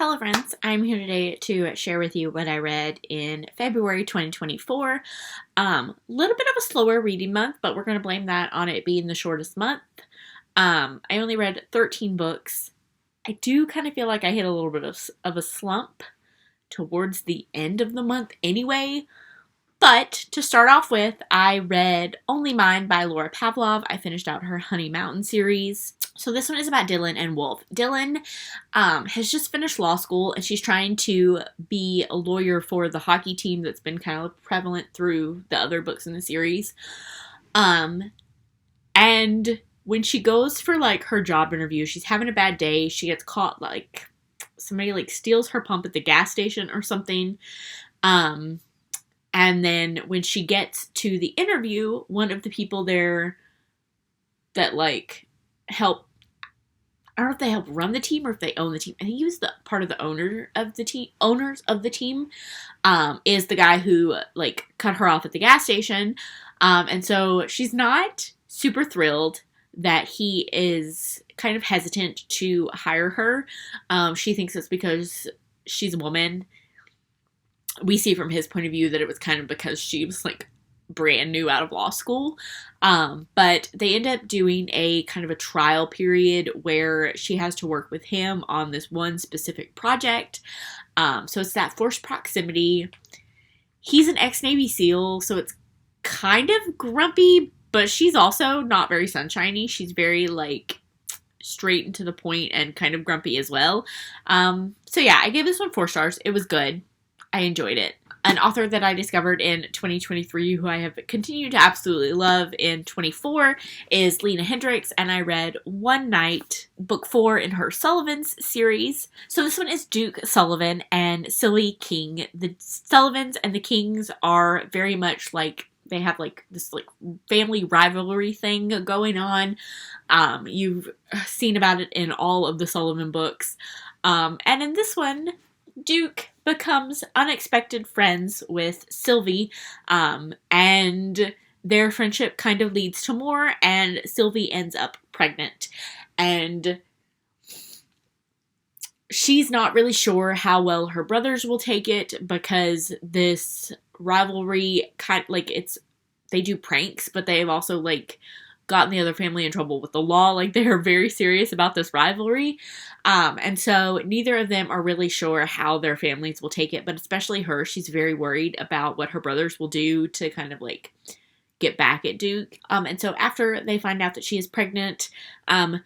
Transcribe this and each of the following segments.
Hello friends, I'm here today to share with you what I read in February 2024. Little bit of a slower reading month, but we're going to blame that on it being the shortest month. I only read 13 books. I do kind of feel like I hit a little bit of a slump towards the end of the month anyway. But to start off with, I read Only Mine by Laura Pavlov. I finished out her Honey Mountain series. So this one is about Dylan and Wolf. Dylan has just finished law school and she's trying to be a lawyer for the hockey team that's been kind of prevalent through the other books in the series. And when she goes for like her job interview, she's having a bad day. She gets caught like somebody like steals her pump at the gas station or something. And then when she gets to the interview, one of the people there that like help, I don't know if they help run the team or if they own the team. I think he was the part of the owners of the team, is the guy who like cut her off at the gas station. And so she's not super thrilled that he is kind of hesitant to hire her. She thinks it's because she's a woman. We see from his point of view that it was kind of because she was like brand new out of law school. But they end up doing a kind of a trial period where she has to work with him on this one specific project. So it's that forced proximity. He's an ex-Navy SEAL, so it's kind of grumpy, but she's also not very sunshiny. She's very like straight and to the point and kind of grumpy as well. So yeah, I gave this one 4 stars. It was good. I enjoyed it. An author that I discovered in 2023 who I have continued to absolutely love in 24 is Lena Hendricks, and I read One Night, book 4 in her Sullivan's series. So this one is Duke Sullivan and Sylvie King. The Sullivans and the Kings are very much like, they have like this like family rivalry thing going on. You've seen about it in all of the Sullivan books. And in this one, Duke becomes unexpected friends with Sylvie, and their friendship kind of leads to more, and Sylvie ends up pregnant. And she's not really sure how well her brothers will take it because this rivalry kind of, like, they do pranks, but they've also like gotten the other family in trouble with the law. Like, they're very serious about this rivalry. And so neither of them are really sure how their families will take it, but especially her. She's very worried about what her brothers will do to kind of like get back at Duke. And so after they find out that she is pregnant, her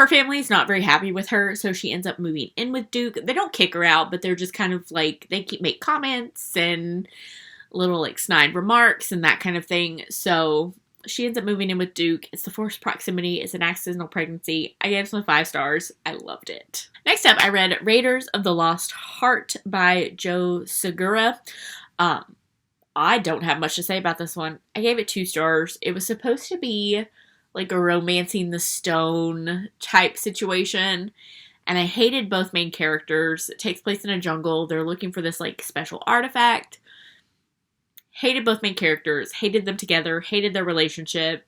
family is not very happy with her, so she ends up moving in with Duke. They don't kick her out, but they're just kind of like, they make comments and little like snide remarks and that kind of thing. So she ends up moving in with Duke. It's the forced proximity. It's an accidental pregnancy. I gave this one 5 stars. I loved it. Next up, I read Raiders of the Lost Heart by Joe Segura. I don't have much to say about this one. I gave it 2 stars. It was supposed to be like a Romancing the Stone type situation, and I hated both main characters. It takes place in a jungle. They're looking for this like special artifact. Hated both main characters, hated them together, hated their relationship.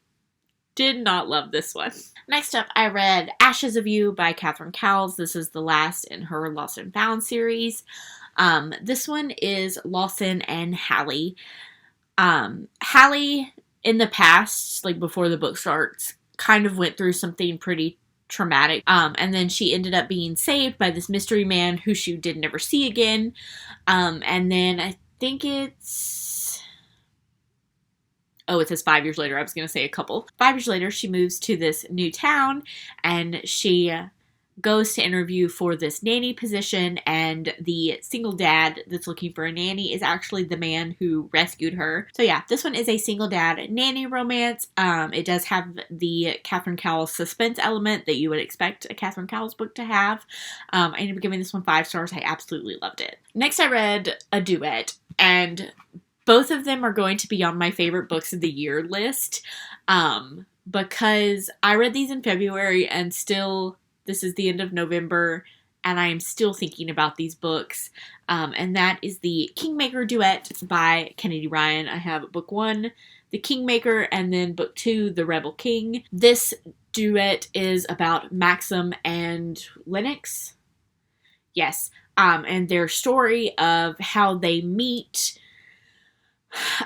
Did not love this one. Next up, I read Ashes of You by Catherine Cowles. This is the last in her Lost and Found series. This one is Lawson and Hallie. Hallie, in the past, like before the book starts, kind of went through something pretty traumatic. And then she ended up being saved by this mystery man who she did never see again. And then I think it says 5 years later. I was going to say a couple. 5 years later, she moves to this new town, and she goes to interview for this nanny position, and the single dad that's looking for a nanny is actually the man who rescued her. So yeah, this one is a single dad nanny romance. It does have the Catherine Cowles suspense element that you would expect a Catherine Cowles book to have. I ended up giving this one 5 stars. I absolutely loved it. Next, I read A Duet, and both of them are going to be on my favorite books of the year list, because I read these in February, and still, this is the end of November, and I am still thinking about these books. And that is the Kingmaker Duet by Kennedy Ryan. I have book 1, The Kingmaker, and then book 2, The Rebel King. This duet is about Maxim and Lennox. Yes. And their story of how they meet.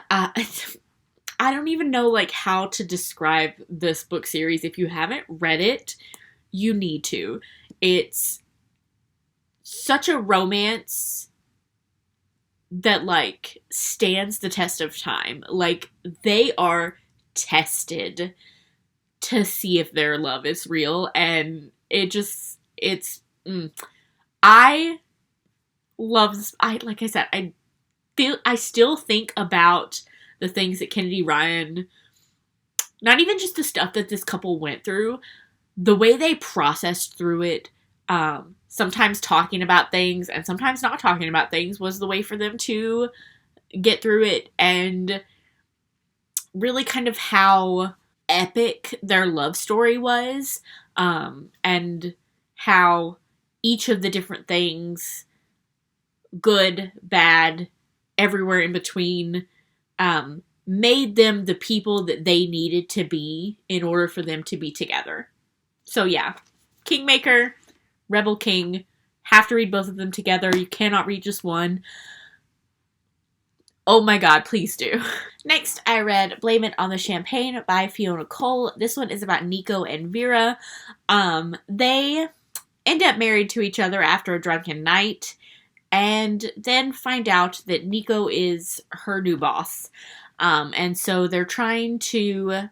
I don't even know like how to describe this book series. If you haven't read it, you need to. It's such a romance that like stands the test of time. Like they are tested to see if their love is real, and I love this. Like I said, I still think about the things that Kennedy Ryan, not even just the stuff that this couple went through, the way they processed through it, sometimes talking about things and sometimes not talking about things was the way for them to get through it, and really kind of how epic their love story was, and how each of the different things, good, bad, everywhere in between, made them the people that they needed to be in order for them to be together. So yeah, Kingmaker, Rebel King, have to read both of them together. You cannot read just one. Oh my god, please do. Next, I read Blame It on the Champagne by Fiona Cole. This one is about Nico and Vera. They end up married to each other after a drunken night, and then find out that Nico is her new boss. And so they're trying to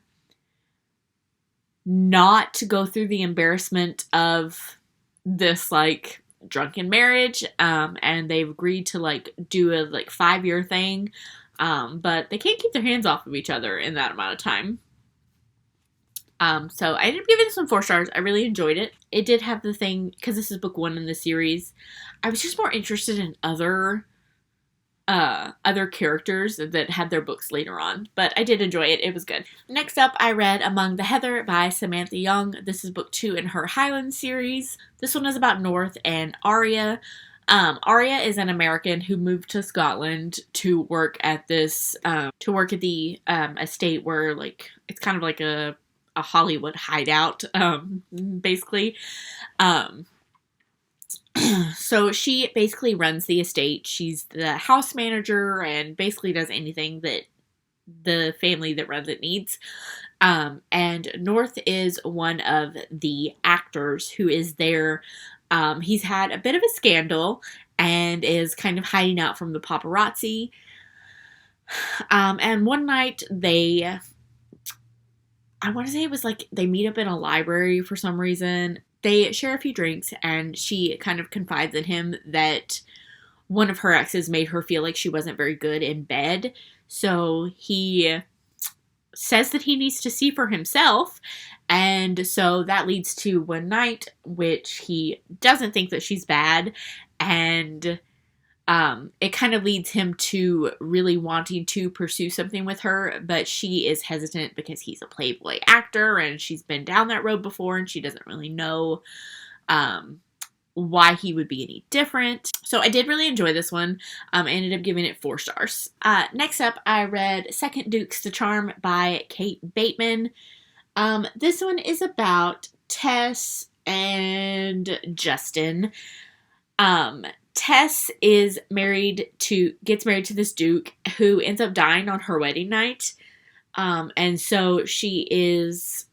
not go through the embarrassment of this, like, drunken marriage, and they've agreed to, like, do a, like, 5-year thing, but they can't keep their hands off of each other in that amount of time. So I ended up giving this one 4 stars. I really enjoyed it. It did have the thing, because this is book 1 in the series, I was just more interested in other characters that had their books later on, but I did enjoy it. It was good. Next up, I read Among the Heather by Samantha Young. This is book 2 in her Highland series. This one is about North and Arya. Arya is an American who moved to Scotland to work at this, the estate where, like, it's kind of like a Hollywood hideout, basically. So she basically runs the estate. She's the house manager and basically does anything that the family that runs it needs. And North is one of the actors who is there. He's had a bit of a scandal and is kind of hiding out from the paparazzi. And one night I want to say it was like they meet up in a library for some reason. They share a few drinks, and she kind of confides in him that one of her exes made her feel like she wasn't very good in bed. So he says that he needs to see for himself. And so that leads to one night, which he doesn't think that she's bad. And it kind of leads him to really wanting to pursue something with her, but she is hesitant because he's a Playboy actor and she's been down that road before and she doesn't really know why he would be any different. So I did really enjoy this one. I ended up giving it 4 stars. Next up, I read Second Dukes to Charm by Kate Bateman. This one is about Tess and Justin. Tess gets married to this duke who ends up dying on her wedding night. And so she is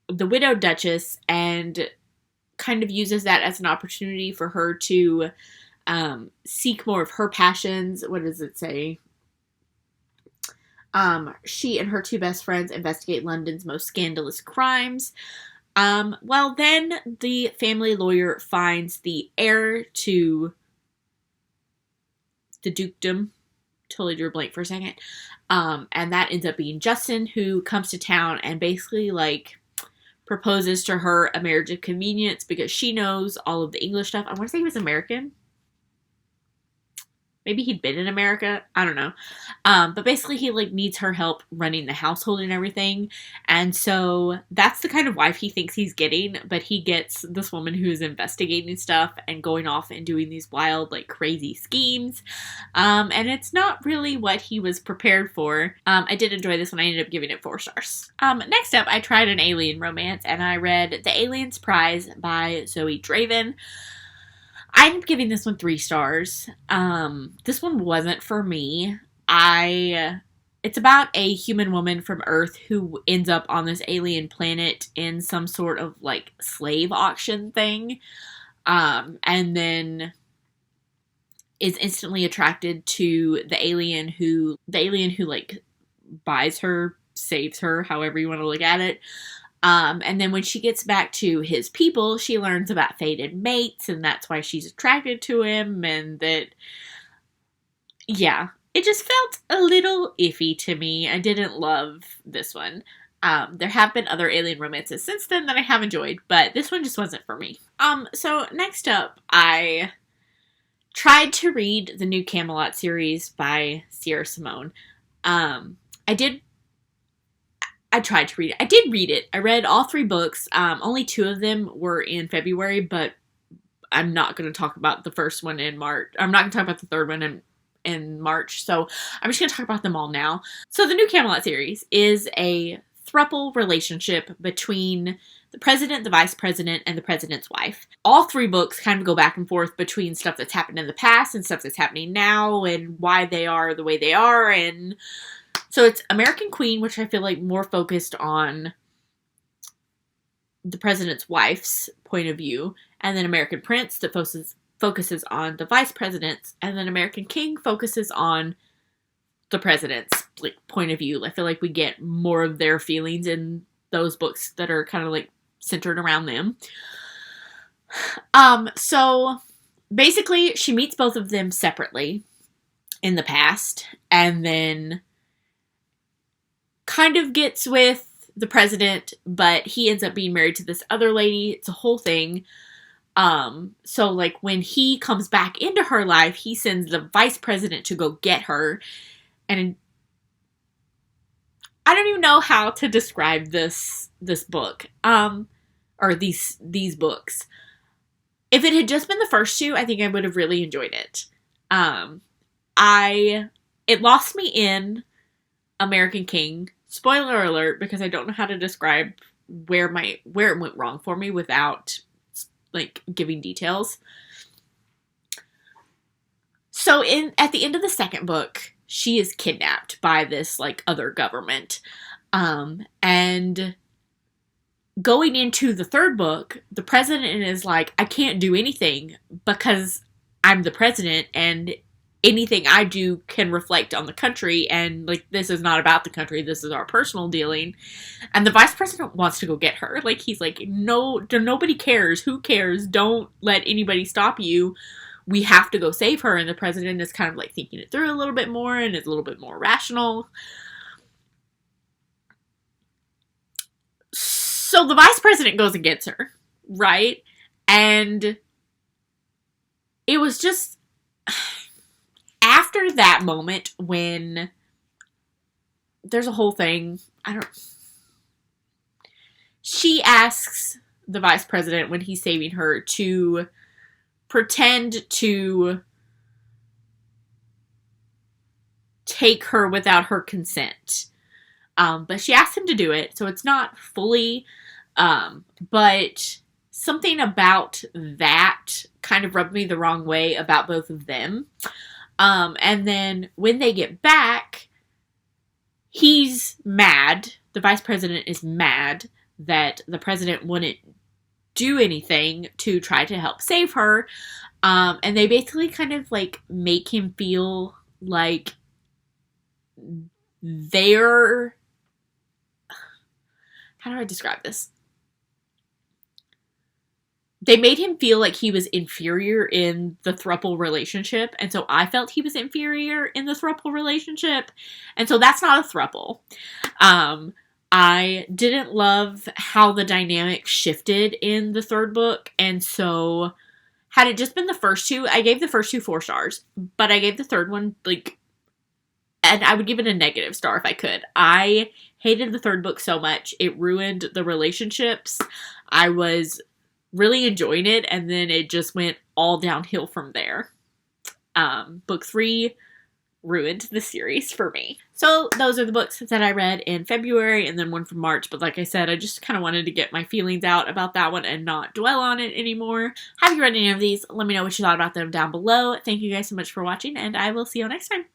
the widowed duchess and kind of uses that as an opportunity for her to seek more of her passions. What does it say? She and her 2 best friends investigate London's most scandalous crimes. Well, then the family lawyer finds the heir to the dukedom. Totally drew a blank for a second. And that ends up being Justin, who comes to town and basically, like, proposes to her a marriage of convenience because she knows all of the English stuff. I want to say he was American. Maybe he'd been in America. I don't know. But basically he, like, needs her help running the household and everything. And so that's the kind of wife he thinks he's getting. But he gets this woman who's investigating stuff and going off and doing these wild, like, crazy schemes. And it's not really what he was prepared for. I did enjoy this one. I ended up giving it 4 stars. Next up, I tried an alien romance. And I read The Alien's Prize by Zoe Draven. I ended up giving this one 3 stars. This one wasn't for me. It's about a human woman from Earth who ends up on this alien planet in some sort of like slave auction thing. And then is instantly attracted to the alien who like buys her, saves her, however you want to look at it. And then when she gets back to his people, she learns about fated mates, and that's why she's attracted to him, and that, yeah, it just felt a little iffy to me. I didn't love this one. There have been other alien romances since then that I have enjoyed, but this one just wasn't for me. So next up, I tried to read the new Camelot series by Sierra Simone. I tried to read it. I did read it. I read all 3 books. Only 2 of them were in February, but I'm not going to talk about the first one in March. I'm not going to talk about the third one in March, so I'm just going to talk about them all now. So the new Camelot series is a throuple relationship between the president, the vice president, and the president's wife. All 3 books kind of go back and forth between stuff that's happened in the past and stuff that's happening now and why they are the way they are. And so it's American Queen, which I feel like more focused on the president's wife's point of view, and then American Prince that focuses on the vice president's, and then American King focuses on the president's like point of view. I feel like we get more of their feelings in those books that are kind of like centered around them. So basically she meets both of them separately in the past, and then kind of gets with the president, but he ends up being married to this other lady. It's a whole thing. So like when he comes back into her life, he sends the vice president to go get her. And I don't even know how to describe this book. Or these books. If it had just been the first 2, I think I would have really enjoyed it. It lost me in American King. Spoiler alert, because I don't know how to describe where it went wrong for me without like giving details. So at the end of the second book, she is kidnapped by this like other government. And going into the third book, the president is like, I can't do anything because I'm the president, and anything I do can reflect on the country, and like this is not about the country, this is our personal dealing. And the vice president wants to go get her. Like he's like, no, nobody cares. Who cares? Don't let anybody stop you. We have to go save her. And the president is kind of like thinking it through a little bit more and is a little bit more rational. So the vice president goes and gets her, right? And it was just after that moment when there's a whole thing, she asks the vice president when he's saving her to pretend to take her without her consent. But she asks him to do it, so it's not fully, but something about that kind of rubbed me the wrong way about both of them. And then when they get back, he's mad. The vice president is mad that the president wouldn't do anything to try to help save her. And they basically kind of like make him feel like they're, how do I describe this? They made him feel like he was inferior in the throuple relationship, and so I felt he was inferior in the throuple relationship, and so that's not a throuple. I didn't love how the dynamic shifted in the third book, and so had it just been the first 2, I gave the first 2 4 stars, but I gave the third one, like, and I would give it a negative star if I could. I hated the third book so much. It ruined the relationships. I was really enjoying it, and then it just went all downhill from there. Book 3 ruined the series for me. So those are the books that I read in February and then one from March. But like I said, I just kind of wanted to get my feelings out about that one and not dwell on it anymore. Have you read any of these? Let me know what you thought about them down below. Thank you guys so much for watching, and I will see you next time.